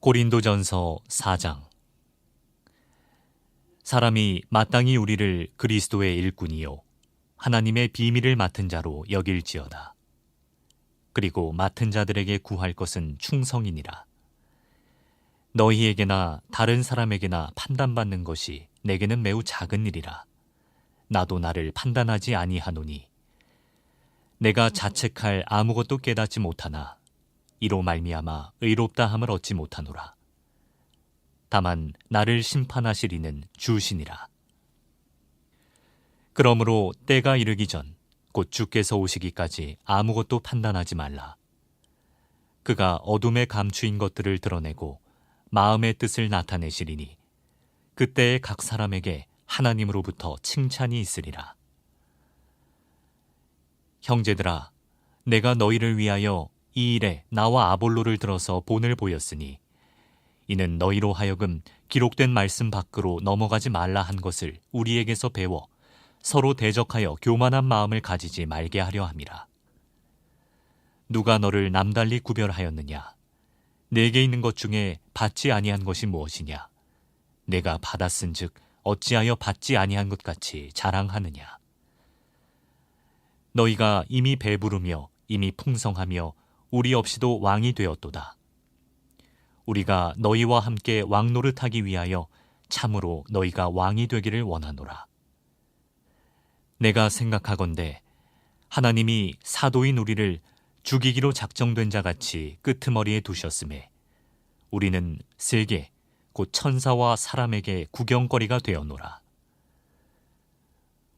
고린도전서 4장. 사람이 마땅히 우리를 그리스도의 일꾼이요 하나님의 비밀을 맡은 자로 여길지어다. 그리고 맡은 자들에게 구할 것은 충성이니라. 너희에게나 다른 사람에게나 판단받는 것이 내게는 매우 작은 일이라. 나도 나를 판단하지 아니하노니 내가 자책할 아무것도 깨닫지 못하나 이로 말미암아 의롭다 함을 얻지 못하노라. 다만 나를 심판하시리는 주시니라. 그러므로 때가 이르기 전 곧 주께서 오시기까지 아무것도 판단하지 말라. 그가 어둠에 감추인 것들을 드러내고 마음의 뜻을 나타내시리니 그때에 각 사람에게 하나님으로부터 칭찬이 있으리라. 형제들아, 내가 너희를 위하여 이 일에 나와 아볼로를 들어서 본을 보였으니 이는 너희로 하여금 기록된 말씀 밖으로 넘어가지 말라 한 것을 우리에게서 배워 서로 대적하여 교만한 마음을 가지지 말게 하려 함이라. 누가 너를 남달리 구별하였느냐? 내게 있는 것 중에 받지 아니한 것이 무엇이냐? 내가 받았은즉 어찌하여 받지 아니한 것 같이 자랑하느냐? 너희가 이미 배부르며 이미 풍성하며 우리 없이도 왕이 되었도다. 우리가 너희와 함께 왕 노릇하기 위하여 참으로 너희가 왕이 되기를 원하노라. 내가 생각하건대 하나님이 사도인 우리를 죽이기로 작정된 자같이 끄트머리에 두셨음에 우리는 세계 곧 천사와 사람에게 구경거리가 되었노라.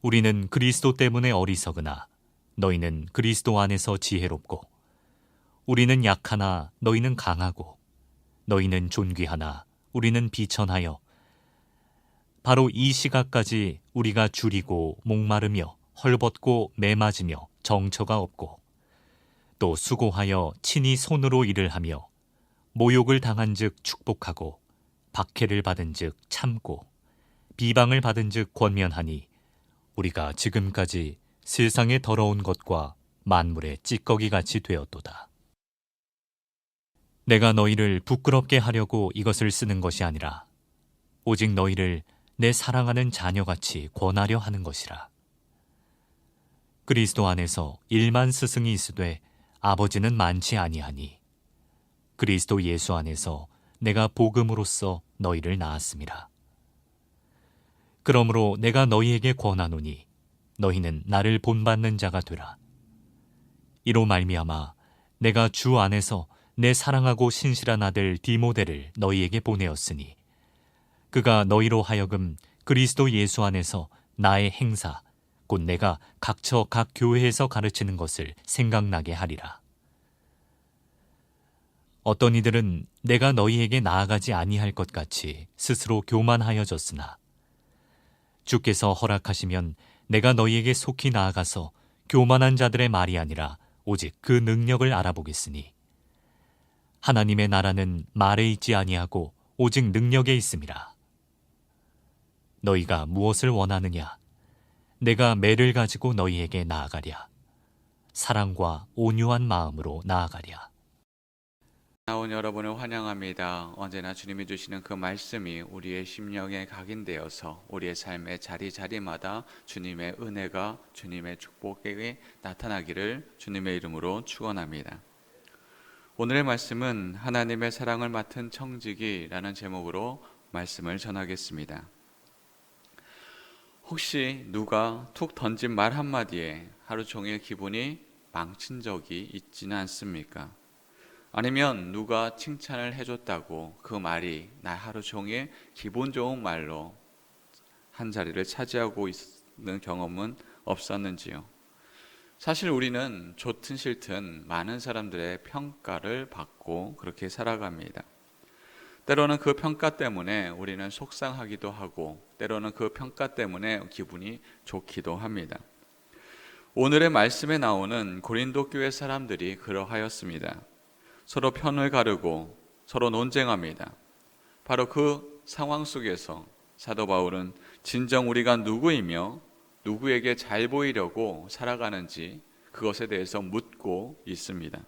우리는 그리스도 때문에 어리석으나 너희는 그리스도 안에서 지혜롭고 우리는 약하나 너희는 강하고 너희는 존귀하나 우리는 비천하여 바로 이 시각까지 우리가 줄이고 목마르며 헐벗고 매맞으며 정처가 없고 또 수고하여 친히 손으로 일을 하며 모욕을 당한즉 축복하고 박해를 받은즉 참고 비방을 받은즉 권면하니 우리가 지금까지 세상의 더러운 것과 만물의 찌꺼기같이 되었도다. 내가 너희를 부끄럽게 하려고 이것을 쓰는 것이 아니라 오직 너희를 내 사랑하는 자녀같이 권하려 하는 것이라. 그리스도 안에서 1만 스승이 있으되 아버지는 많지 아니하니 그리스도 예수 안에서 내가 복음으로써 너희를 낳았음이라. 그러므로 내가 너희에게 권하노니 너희는 나를 본받는 자가 되라. 이로 말미암아 내가 주 안에서 내 사랑하고 신실한 아들 디모데를 너희에게 보내었으니 그가 너희로 하여금 그리스도 예수 안에서 나의 행사 곧 내가 각처 각 교회에서 가르치는 것을 생각나게 하리라. 어떤 이들은 내가 너희에게 나아가지 아니할 것 같이 스스로 교만하여졌으나 주께서 허락하시면 내가 너희에게 속히 나아가서 교만한 자들의 말이 아니라 오직 그 능력을 알아보겠으니 하나님의 나라는 말에 있지 아니하고 오직 능력에 있음이라. 너희가 무엇을 원하느냐? 내가 매를 가지고 너희에게 나아가랴. 사랑과 온유한 마음으로 나아가랴. 나온 여러분을 환영합니다. 언제나 주님이 주시는 그 말씀이 우리의 심령에 각인되어서 우리의 삶의 자리자리마다 주님의 은혜가 주님의 축복이 나타나기를 주님의 이름으로 축원합니다. 오늘의 말씀은 하나님의 사랑을 맡은 청지기라는 제목으로 말씀을 전하겠습니다. 혹시 누가 툭 던진 말 한마디에 하루 종일 기분이 망친 적이 있지는 않습니까? 아니면 누가 칭찬을 해줬다고 그 말이 날 하루 종일 기분 좋은 말로 한 자리를 차지하고 있는 경험은 없었는지요? 사실 우리는 좋든 싫든 많은 사람들의 평가를 받고 그렇게 살아갑니다. 때로는 그 평가 때문에 우리는 속상하기도 하고 때로는 그 평가 때문에 기분이 좋기도 합니다. 오늘의 말씀에 나오는 고린도 교회 사람들이 그러하였습니다. 서로 편을 가르고 서로 논쟁합니다. 바로 그 상황 속에서 사도 바울은 진정 우리가 누구이며 누구에게 잘 보이려고 살아가는지 그것에 대해서 묻고 있습니다.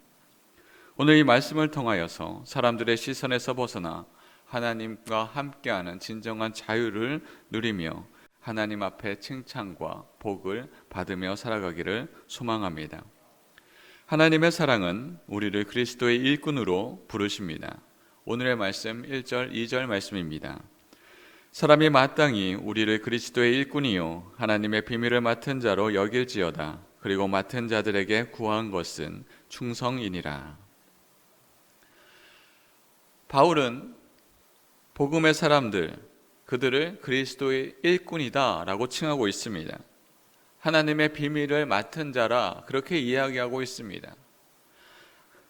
오늘 이 말씀을 통하여서 사람들의 시선에서 벗어나 하나님과 함께하는 진정한 자유를 누리며 하나님 앞에 칭찬과 복을 받으며 살아가기를 소망합니다. 하나님의 사랑은 우리를 그리스도의 일꾼으로 부르십니다. 오늘의 말씀 1절, 2절 말씀입니다. 사람이 마땅히 우리를 그리스도의 일꾼이요 하나님의 비밀을 맡은 자로 여길지어다. 그리고 맡은 자들에게 구한 것은 충성이니라. 바울은 복음의 사람들, 그들을 그리스도의 일꾼이다 라고 칭하고 있습니다. 하나님의 비밀을 맡은 자라 그렇게 이야기하고 있습니다.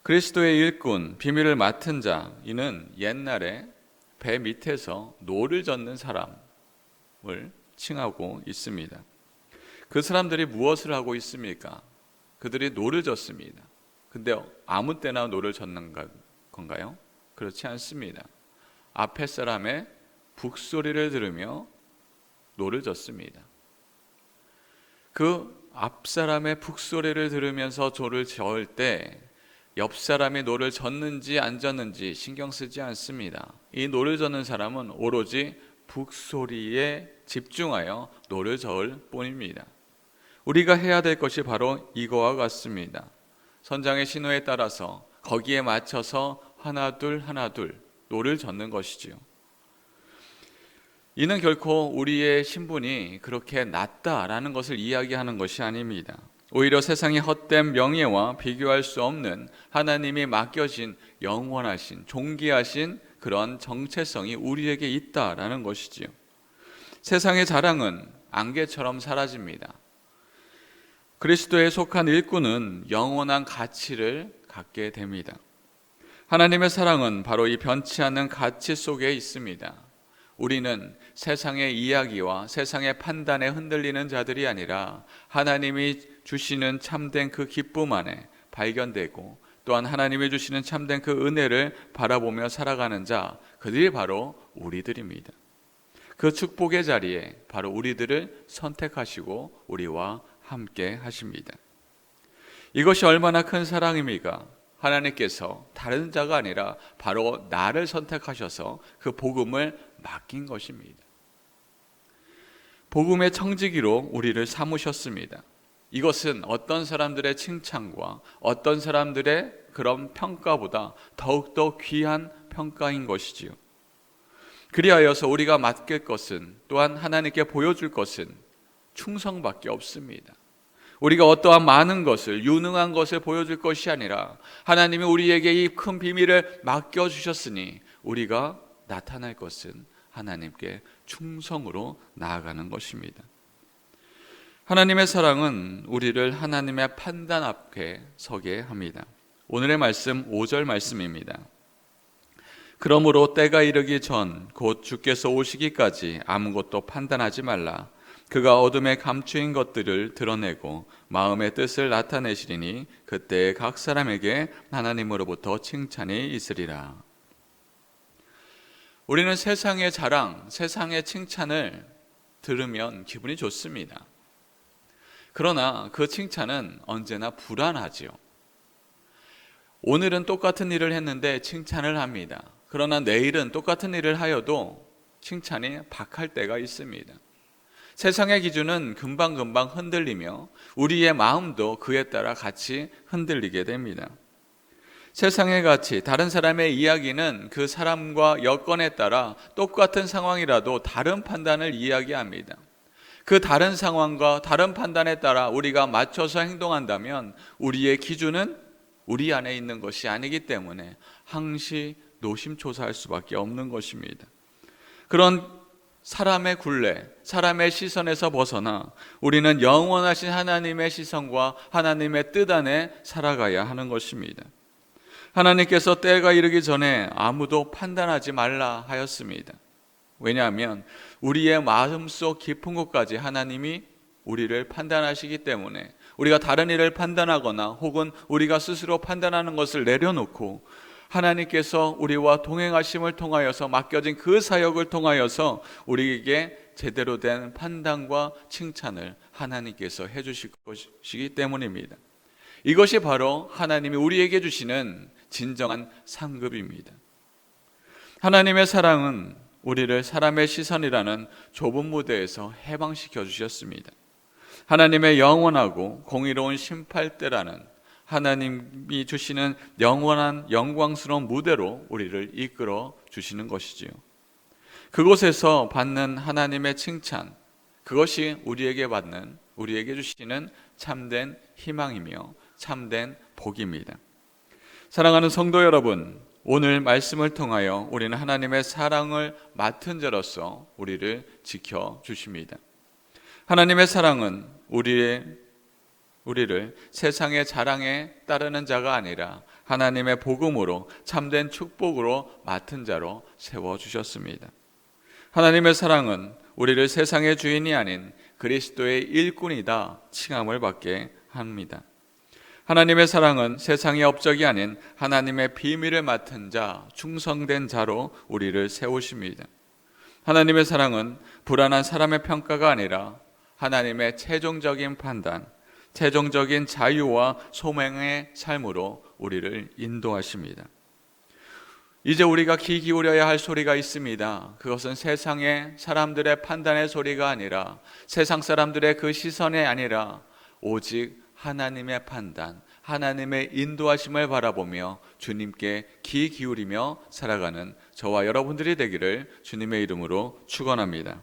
그리스도의 일꾼, 비밀을 맡은 자, 이는 옛날에 배 밑에서 노를 젓는 사람을 칭하고 있습니다. 그 사람들이 무엇을 하고 있습니까? 그들이 노를 젓습니다. 근데 아무 때나 노를 젓는 건가요? 그렇지 않습니다. 앞에 사람의 북소리를 들으며 노를 젓습니다. 그 앞사람의 북소리를 들으면서 노를 저을 때 옆 사람이 노를 젓는지 안 젓는지 신경 쓰지 않습니다. 이 노를 젓는 사람은 오로지 북소리에 집중하여 노를 저을 뿐입니다. 우리가 해야 될 것이 바로 이거와 같습니다. 선장의 신호에 따라서 거기에 맞춰서 하나둘 노를 젓는 것이지요. 이는 결코 우리의 신분이 그렇게 낮다라는 것을 이야기하는 것이 아닙니다. 오히려 세상의 헛된 명예와 비교할 수 없는 하나님이 맡겨진 영원하신 존귀하신 그런 정체성이 우리에게 있다라는 것이지요. 세상의 자랑은 안개처럼 사라집니다. 그리스도에 속한 일꾼은 영원한 가치를 갖게 됩니다. 하나님의 사랑은 바로 이 변치 않는 가치 속에 있습니다. 우리는 세상의 이야기와 세상의 판단에 흔들리는 자들이 아니라 하나님이 주시는 참된 그 기쁨 안에 발견되고 또한 하나님이 주시는 참된 그 은혜를 바라보며 살아가는 자, 그들이 바로 우리들입니다. 그 축복의 자리에 바로 우리들을 선택하시고 우리와 함께 하십니다. 이것이 얼마나 큰 사랑입니까? 하나님께서 다른 자가 아니라 바로 나를 선택하셔서 그 복음을 맡긴 것입니다. 복음의 청지기로 우리를 삼으셨습니다. 이것은 어떤 사람들의 칭찬과 어떤 사람들의 그런 평가보다 더욱더 귀한 평가인 것이지요. 그리하여서 우리가 맡길 것은 또한 하나님께 보여줄 것은 충성밖에 없습니다. 우리가 어떠한 많은 것을 유능한 것을 보여줄 것이 아니라 하나님이 우리에게 이 큰 비밀을 맡겨주셨으니 우리가 나타날 것은 하나님께 충성으로 나아가는 것입니다. 하나님의 사랑은 우리를 하나님의 판단 앞에 서게 합니다. 오늘의 말씀 5절 말씀입니다. 그러므로 때가 이르기 전 곧 주께서 오시기까지 아무것도 판단하지 말라. 그가 어둠에 감추인 것들을 드러내고 마음의 뜻을 나타내시리니 그때 각 사람에게 하나님으로부터 칭찬이 있으리라. 우리는 세상의 자랑, 세상의 칭찬을 들으면 기분이 좋습니다. 그러나 그 칭찬은 언제나 불안하지요. 오늘은 똑같은 일을 했는데 칭찬을 합니다. 그러나 내일은 똑같은 일을 하여도 칭찬이 박할 때가 있습니다. 세상의 기준은 금방금방 흔들리며 우리의 마음도 그에 따라 같이 흔들리게 됩니다. 세상의 가치, 다른 사람의 이야기는 그 사람과 여건에 따라 똑같은 상황이라도 다른 판단을 이야기합니다. 그 다른 상황과 다른 판단에 따라 우리가 맞춰서 행동한다면 우리의 기준은 우리 안에 있는 것이 아니기 때문에 항시 노심초사할 수밖에 없는 것입니다. 그런 사람의 굴레, 사람의 시선에서 벗어나 우리는 영원하신 하나님의 시선과 하나님의 뜻 안에 살아가야 하는 것입니다. 하나님께서 때가 이르기 전에 아무도 판단하지 말라 하였습니다. 왜냐하면 우리의 마음속 깊은 곳까지 하나님이 우리를 판단하시기 때문에 우리가 다른 일을 판단하거나 혹은 우리가 스스로 판단하는 것을 내려놓고 하나님께서 우리와 동행하심을 통하여서 맡겨진 그 사역을 통하여서 우리에게 제대로 된 판단과 칭찬을 하나님께서 해주실 것이기 때문입니다. 이것이 바로 하나님이 우리에게 주시는 진정한 상급입니다. 하나님의 사랑은 우리를 사람의 시선이라는 좁은 무대에서 해방시켜 주셨습니다. 하나님의 영원하고 공의로운 심판대라는 하나님이 주시는 영원한 영광스러운 무대로 우리를 이끌어 주시는 것이지요. 그곳에서 받는 하나님의 칭찬, 그것이 우리에게 주시는 참된 희망이며 참된 복입니다. 사랑하는 성도 여러분, 오늘 말씀을 통하여 우리는 하나님의 사랑을 맡은 자로서 우리를 지켜주십니다. 하나님의 사랑은 우리를 세상의 자랑에 따르는 자가 아니라 하나님의 복음으로 참된 축복으로 맡은 자로 세워주셨습니다. 하나님의 사랑은 우리를 세상의 주인이 아닌 그리스도의 일꾼이다 칭함을 받게 합니다. 하나님의 사랑은 세상의 업적이 아닌 하나님의 비밀을 맡은 자, 충성된 자로 우리를 세우십니다. 하나님의 사랑은 불안한 사람의 평가가 아니라 하나님의 최종적인 판단, 최종적인 자유와 소명의 삶으로 우리를 인도하십니다. 이제 우리가 귀 기울여야 할 소리가 있습니다. 그것은 세상의 사람들의 판단의 소리가 아니라 세상 사람들의 그 시선이 아니라 오직 하나님의 판단, 하나님의 인도하심을 바라보며 주님께 귀 기울이며 살아가는 저와 여러분들이 되기를 주님의 이름으로 축원합니다.